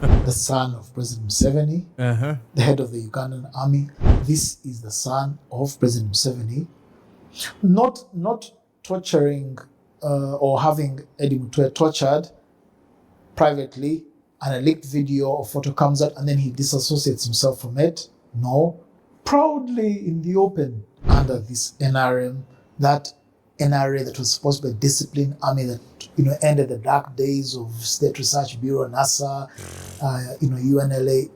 the son of President Museveni, the head of the Ugandan army. This is the son of President Museveni. Not torturing or having Eddie Mutwe tortured privately, and a leaked video or photo comes out and then he disassociates himself from it. No, proudly in the open under this NRM, that NRA that was supposed to be a disciplined army that ended the dark days of State Research Bureau, NASA, UNLA,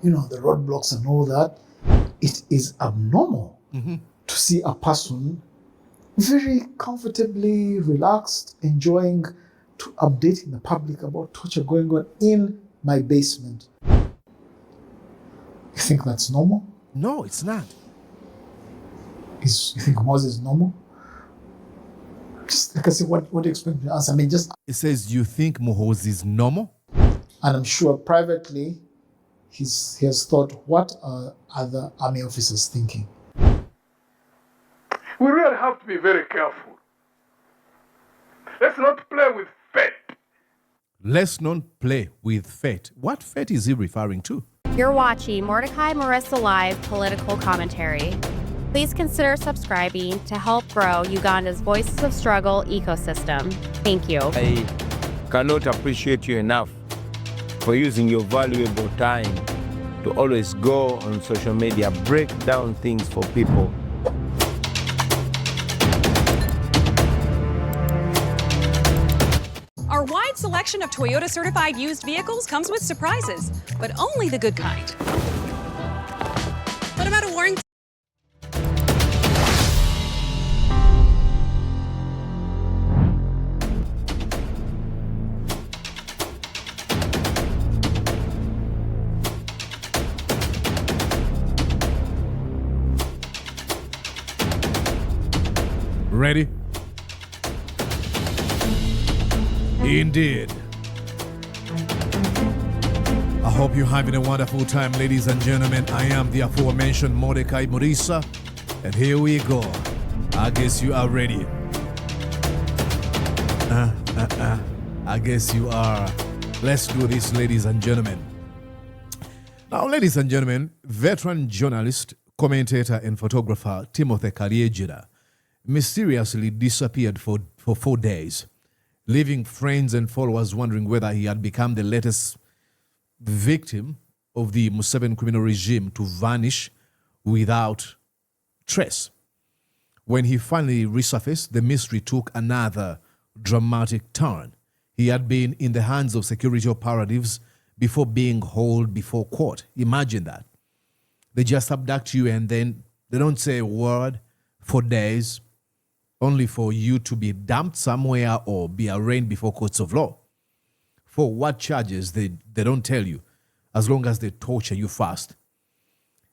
the roadblocks and all that. It is abnormal to see a person very comfortably relaxed, enjoying to updating the public about torture going on in my basement. You think that's normal? No, it's not. You think Moses is normal? Just like I said, what do you expect me to answer? I mean, just. It says, you think Muhoozi is normal? And I'm sure privately he has thought, what are other army officers thinking? We really have to be very careful. Let's not play with fate. Let's not play with fate. What fate is he referring to? You're watching Mordecai Marissa Live political commentary. Please consider subscribing to help grow Uganda's Voices of Struggle ecosystem. Thank you. I cannot appreciate you enough for using your valuable time to always go on social media, break down things for people. Our wide selection of Toyota certified used vehicles comes with surprises, but only the good kind. What about a warranty? Ready? Indeed. I hope you're having a wonderful time, ladies and gentlemen. I am the aforementioned Mordecai Marissa, and here we go. I guess you are ready. I guess you are. Let's do this, ladies and gentlemen. Now, ladies and gentlemen, veteran journalist, commentator, and photographer Timothy Kalyejira mysteriously disappeared for 4 days, leaving friends and followers wondering whether he had become the latest victim of the Museveni criminal regime to vanish without trace. When he finally resurfaced, the mystery took another dramatic turn. He had been in the hands of security operatives before being hauled before court. Imagine that. They just abduct you and then they don't say a word for days, only for you to be dumped somewhere or be arraigned before courts of law. For what charges, they don't tell you, as long as they torture you fast.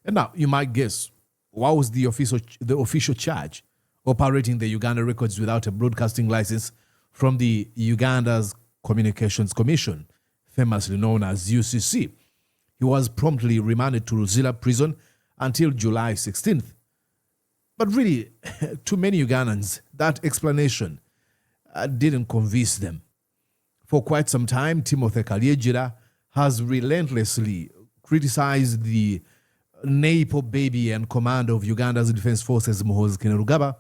And now, you might guess, what was the official charge? Operating the Uganda records without a broadcasting license from the Uganda's Communications Commission, famously known as UCC. He was promptly remanded to Luzira prison until July 16th. But really, to many Ugandans, that explanation didn't convince them. For quite some time, Timothy Kalyejira has relentlessly criticized the Nepo baby and commander of Uganda's Defense Forces, Muhoozi Kainerugaba,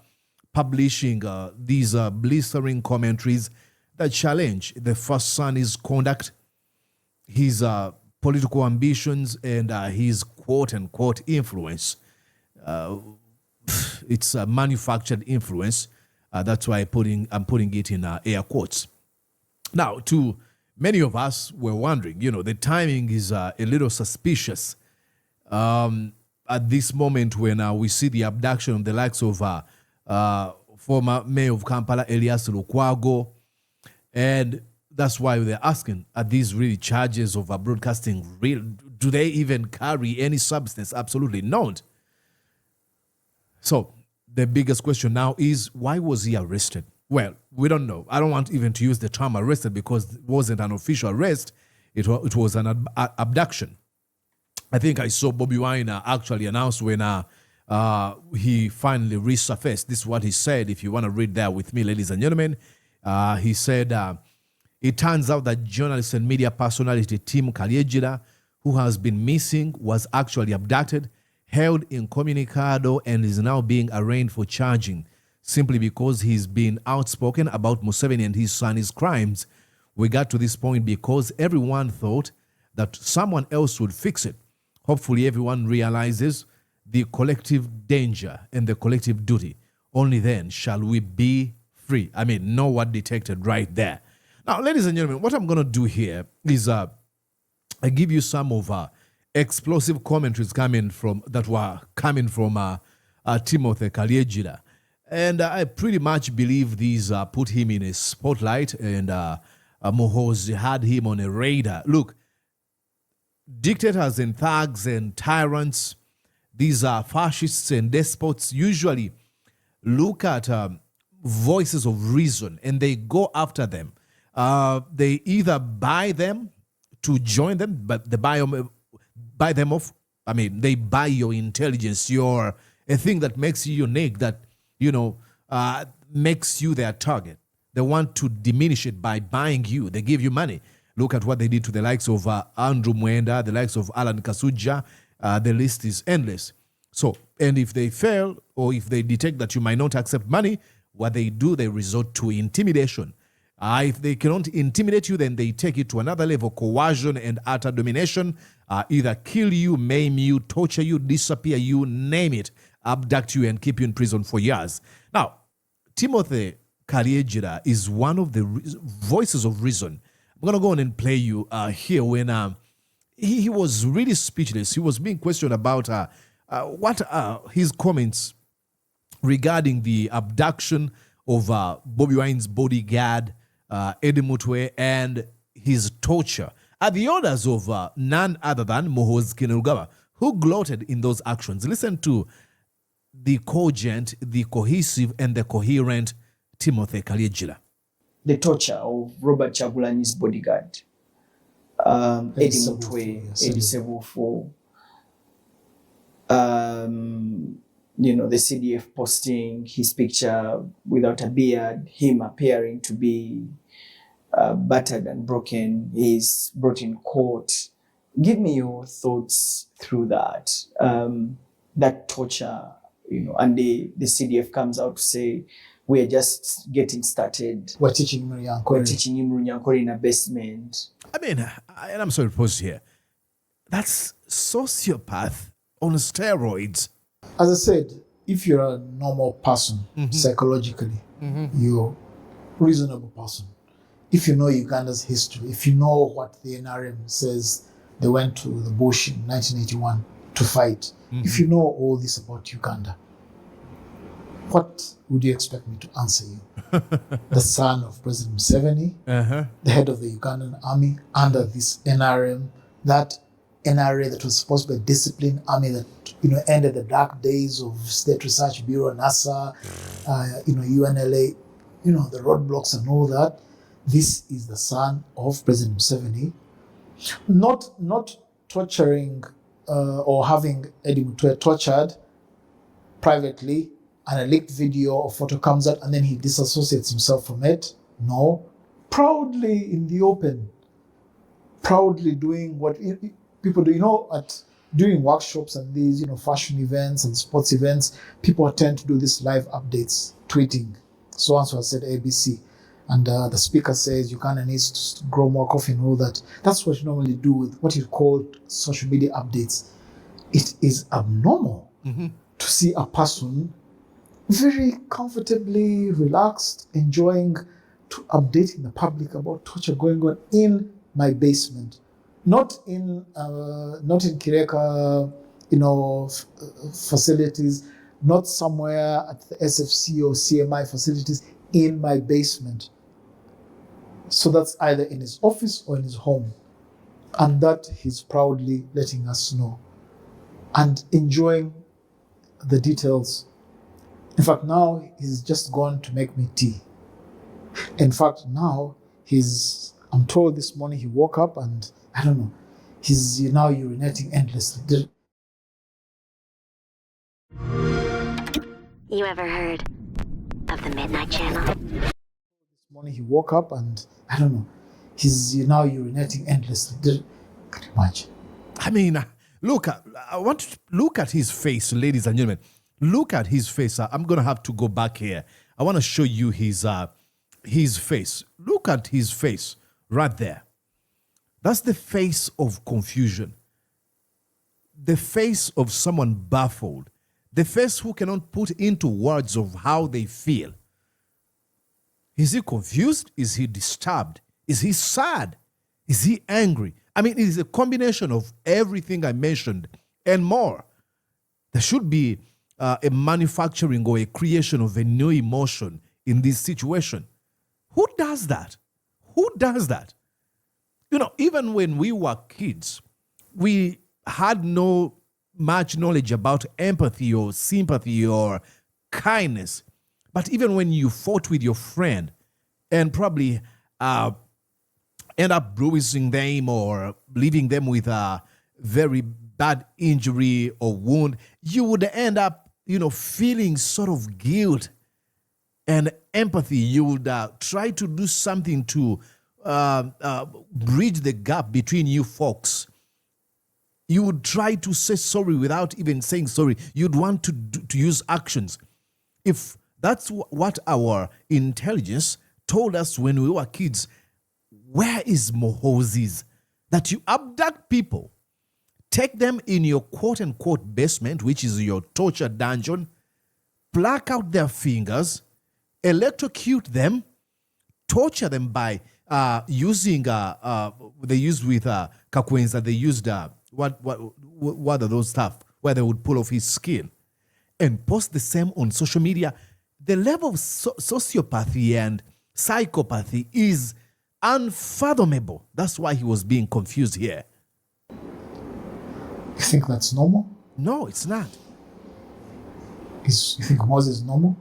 publishing these blistering commentaries that challenge the first son's conduct, his political ambitions, and his quote-unquote influence. It's a manufactured influence. That's why I'm putting it in air quotes. Now, to many of us, we're wondering, the timing is a little suspicious. At this moment when we see the abduction of the likes of former mayor of Kampala, Elias Lukwago, and that's why they're asking, are these really charges of broadcasting real? Do they even carry any substance? Absolutely not. So the biggest question now is, why was he arrested? Well, we don't know. I don't want even to use the term arrested because it wasn't an official arrest. It was an abduction. I think I saw Bobi Wine actually announce when he finally resurfaced. This is what he said. If you want to read that with me, ladies and gentlemen, he said It turns out that journalist and media personality Tim Kalyegira, who has been missing, was actually abducted, held incommunicado, and is now being arraigned for charging simply because he's been outspoken about Museveni and his son's crimes. We got to this point because everyone thought that someone else would fix it. Hopefully everyone realizes the collective danger and the collective duty. Only then shall we be free. I mean, no one detected right there. Now, ladies and gentlemen, what I'm going to do here is I give you some of explosive commentaries that were coming from Timothy Kalyegira. And I pretty much believe these put him in a spotlight, and Muhoozi had him on a radar. Look, dictators and thugs and tyrants, these are fascists and despots, usually look at voices of reason and they go after them. They either buy them to join them, but they buy them off. I mean, they buy your intelligence, a thing that makes you unique, that, makes you their target. They want to diminish it by buying you. They give you money. Look at what they did to the likes of Andrew Mwenda, the likes of Alan Kasuja. The list is endless. So, and if they fail, or if they detect that you might not accept money, what they do, they resort to intimidation. If they cannot intimidate you, then they take it to another level, coercion and utter domination, either kill you, maim you, torture you, disappear you, name it, abduct you, and keep you in prison for years. Now, Timothy Kalyegira is one of the voices of reason. I'm going to go on and play you here when he was really speechless. He was being questioned about what his comments regarding the abduction of Bobby Wine's bodyguard, Eddie Mutwe, and his torture at the orders of none other than Muhoozi Kainerugaba, who gloated in those actions. Listen to the cogent, the cohesive, and the coherent Timothy Kalyegira. The torture of Robert Chagulanyi's bodyguard, Eddie Mutwe, Eddie Sebufo, the CDF posting his picture without a beard, him appearing to be battered and broken, he's brought in court. Give me your thoughts through that. That torture, and the CDF comes out to say, we are just getting started. We're teaching him Runyankore in a basement. I mean, and I'm sorry to pause here. That's sociopath on steroids. As I said, if you're a normal person, psychologically, you're a reasonable person. If you know Uganda's history, if you know what the NRM says they went to the bush in 1981 to fight, if you know all this about Uganda, what would you expect me to answer you? The son of President Museveni, the head of the Ugandan army, under this NRM, that NRA that was supposed to be a disciplined army that ended the dark days of State Research Bureau, NASA, UNLA, the roadblocks and all that. This is the son of President Museveni, not torturing or having Eddie Mutwe tortured privately, and a leaked video or photo comes out and then he disassociates himself from it. No, proudly in the open, proudly doing what people do, during workshops and these, fashion events and sports events, people tend to do these live updates, tweeting. So-and-so has said ABC. And the speaker says Uganda needs to grow more coffee and all that. That's what you normally do with what you call social media updates. It is abnormal to see a person very comfortably relaxed, enjoying to updating the public about torture going on in my basement. Not in Kireka, facilities, not somewhere at the SFC or CMI facilities, in my basement. So that's either in his office or in his home. And that he's proudly letting us know and enjoying the details. In fact, now he's just gone to make me tea. In fact, now I'm told this morning he woke up and I don't know, he's now urinating endlessly. You ever heard of the Midnight Channel? This morning he woke up and I don't know, He's now urinating endlessly. Can you imagine? I mean, I want to look at his face, ladies and gentlemen. Look at his face. I'm going to have to go back here. I want to show you his face. Look at his face right there. That's the face of confusion. The face of someone baffled. The face who cannot put into words of how they feel. Is he confused? Is he disturbed? Is he sad? Is he angry? I mean, it is a combination of everything I mentioned and more. There should be a manufacturing or a creation of a new emotion in this situation. Who does that? Who does that? You know, even when we were kids, we had no much knowledge about empathy or sympathy or kindness. But even when you fought with your friend and probably end up bruising them or leaving them with a very bad injury or wound, you would end up, feeling sort of guilt and empathy. You would try to do something to bridge the gap between you folks. You would try to say sorry without even saying sorry. You'd want to use actions. If that's what our intelligence told us when we were kids, where is Moses? That you abduct people, take them in your quote-unquote basement, which is your torture dungeon, pluck out their fingers, electrocute them, torture them by using, they used with Kakwenza, they used, what are those stuff, where they would pull off his skin, and post the same on social media. The level of sociopathy and psychopathy is unfathomable. That's why he was being confused here. You think that's normal? No, it's not. You think Moses is normal?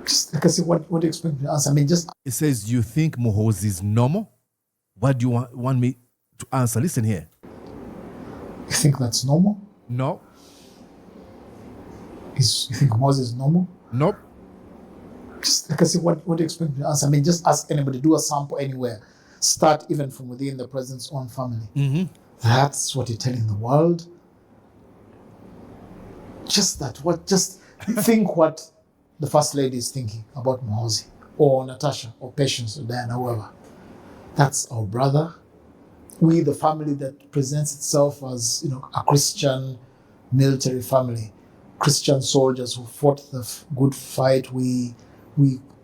Just like I said, what do you expect me to answer? I mean, just... It says, you think Moses is normal? What do you want me to answer? Listen here. You think that's normal? No. You think Moses is normal? Nope. Just like I said, what do you expect me to answer? I mean, just ask anybody, do a sample anywhere. Start even from within the president's own family. Mm-hmm. That's what you're telling the world. Just think what the first lady is thinking about Muhoozi or Natasha or Patience or Diana, whoever. That's our brother. We, the family that presents itself as, a Christian military family, Christian soldiers who fought the good fight. We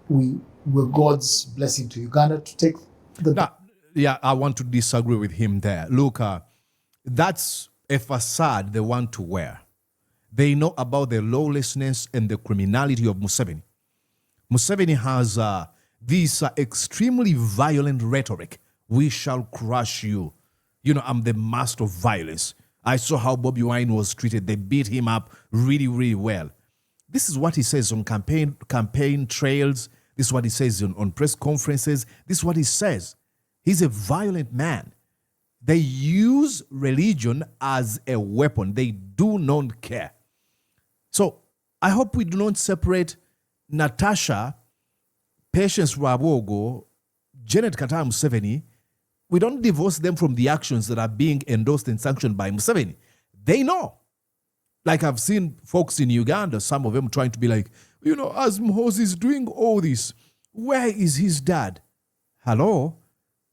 were God's blessing to Uganda to take the... Now, yeah, I want to disagree with him there. Look, that's a facade they want to wear. They know about the lawlessness and the criminality of Museveni. Museveni has this extremely violent rhetoric. We shall crush you. I'm the master of violence. I saw how Bobi Wine was treated. They beat him up really, really well. This is what he says on campaign trails. This is what he says on press conferences. This is what he says. He's a violent man. They use religion as a weapon. They do not care. So I hope we do not separate Natasha, Patience Rwabuogo, Janet Katara Museveni. We don't divorce them from the actions that are being endorsed and sanctioned by Museveni. They know. Like I've seen folks in Uganda, some of them trying to be like, as Muhoozi is doing all this, where is his dad? Hello?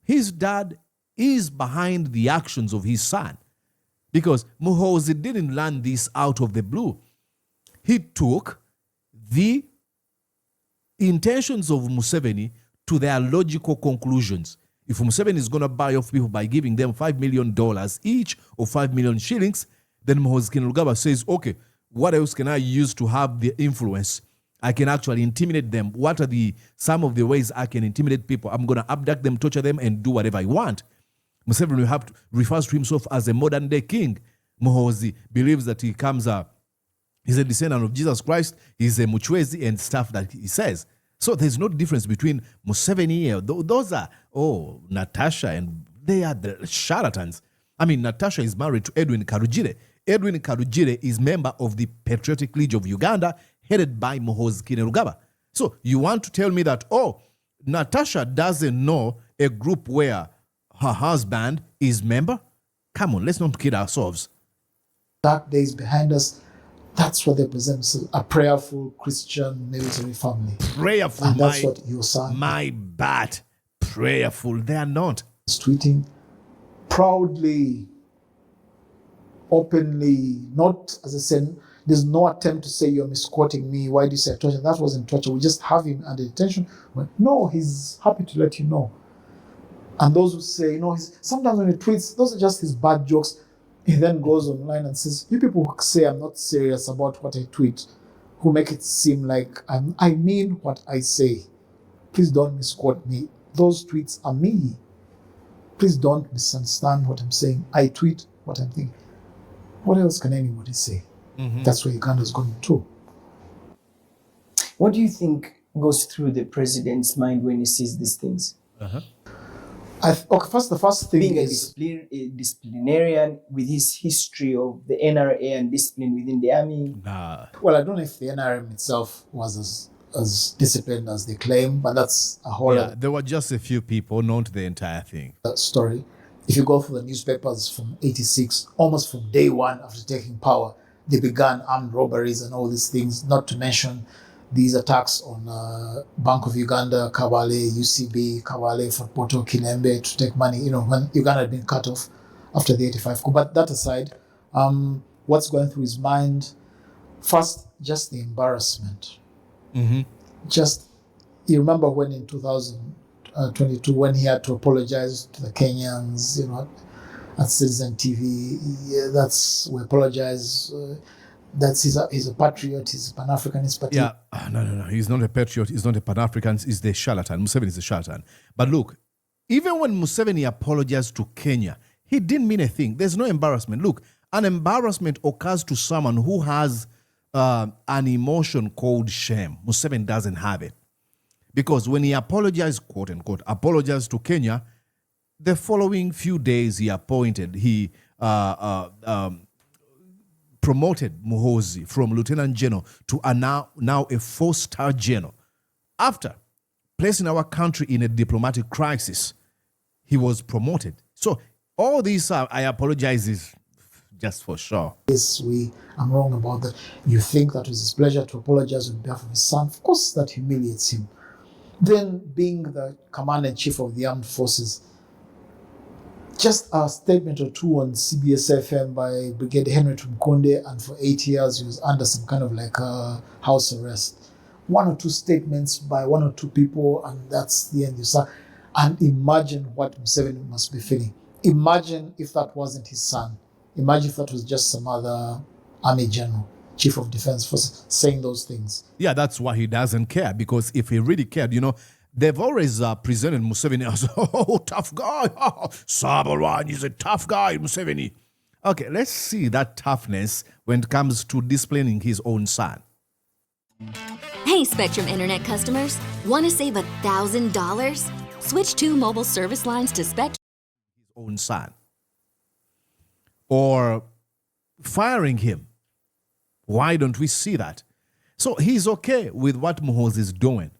His dad is behind the actions of his son. Because Muhoozi didn't learn this out of the blue. He took the intentions of Museveni to their logical conclusions. If Museveni is going to buy off people by giving them $5 million each or 5 million shillings, then Muhoozi Kainerugaba says, okay, what else can I use to have the influence? I can actually intimidate them. What are some of the ways I can intimidate people? I'm going to abduct them, torture them, and do whatever I want. Museveni refers to himself as a modern day king. Muhoozi believes that he's a descendant of Jesus Christ. He's a Muchwezi and stuff that he says. So there's no difference between Museveni. Those are, Natasha, and they are the charlatans. I mean, Natasha is married to Edwin Karugire. Edwin Karugire is member of the Patriotic League of Uganda, headed by Muhoozi Kainerugaba. So you want to tell me that, Natasha doesn't know a group where her husband is member? Come on, let's not kid ourselves. Dark days behind us. That's what they present, a prayerful Christian military family. Prayerful, and that's what your son my bad. Prayerful, they are not. is tweeting proudly, openly, not, as I said, there's no attempt to say you're misquoting me. Why do you say torture? That wasn't torture. We just have him under detention. But no, he's happy to let you know. And those who say, sometimes when he tweets, those are just his bad jokes. He then goes online and says, you people who say I'm not serious about what I tweet, who make it seem like I mean what I say. Please don't misquote me. Those tweets are me. Please don't misunderstand what I'm saying. I tweet what I'm thinking. What else can anybody say? Mm-hmm. That's where Uganda's going to. What do you think goes through the president's mind when he sees these things? Uh-huh. The first thing being is a disciplinarian with his history of the NRA and discipline within the army. Well, I don't know if the NRM itself was as disciplined as they claim, but that's a whole other there were just a few people, not the entire thing. Story. If you go through the newspapers from 86, almost from day one after taking power, they began armed robberies and all these things, not to mention these attacks on Bank of Uganda, Kabale, UCB, Kabale, Fort Portal, Kilembe, to take money, when Uganda had been cut off after the 85 coup. But that aside, what's going through his mind? First, just the embarrassment. Mm-hmm. You remember when in 2022, when he had to apologize to the Kenyans, at Citizen TV, we apologize. He's a patriot, he's a Pan-Africanist. But no. He's not a patriot, he's not a Pan-African, he's the charlatan. Museveni is a charlatan. But look, even when Museveni apologized to Kenya, he didn't mean a thing. There's no embarrassment. Look, an embarrassment occurs to someone who has an emotion called shame. Museveni doesn't have it. Because when he apologized, quote unquote, apologized to Kenya, the following few days he promoted Muhoozi from Lieutenant General to now a 4-star general. After placing our country in a diplomatic crisis, he was promoted. So all these, I apologize, is just for sure. Yes, I'm wrong about that. You think that was his pleasure to apologize on behalf of his son? Of course, that humiliates him. Then, being the commander-in-chief of the armed forces, just a statement or two on CBS FM by Brigadier Henry Tumukunde, and for 8 years he was under some kind of like house arrest. 1 or 2 statements by 1 or 2 people, and that's the end. And imagine what Museveni must be feeling. Imagine if that wasn't his son. Imagine if that was just some other army general, chief of defense forces, saying those things. Yeah, that's why he doesn't care, because if he really cared, they've always presented Museveni as, tough guy. Sabalwan is a tough guy, Museveni. Okay, let's see that toughness when it comes to disciplining his own son. Hey, Spectrum Internet customers. Want to save $1,000? Switch 2 mobile service lines to Spectrum. His own son. Or firing him. Why don't we see that? So he's okay with what Muhoozi is doing.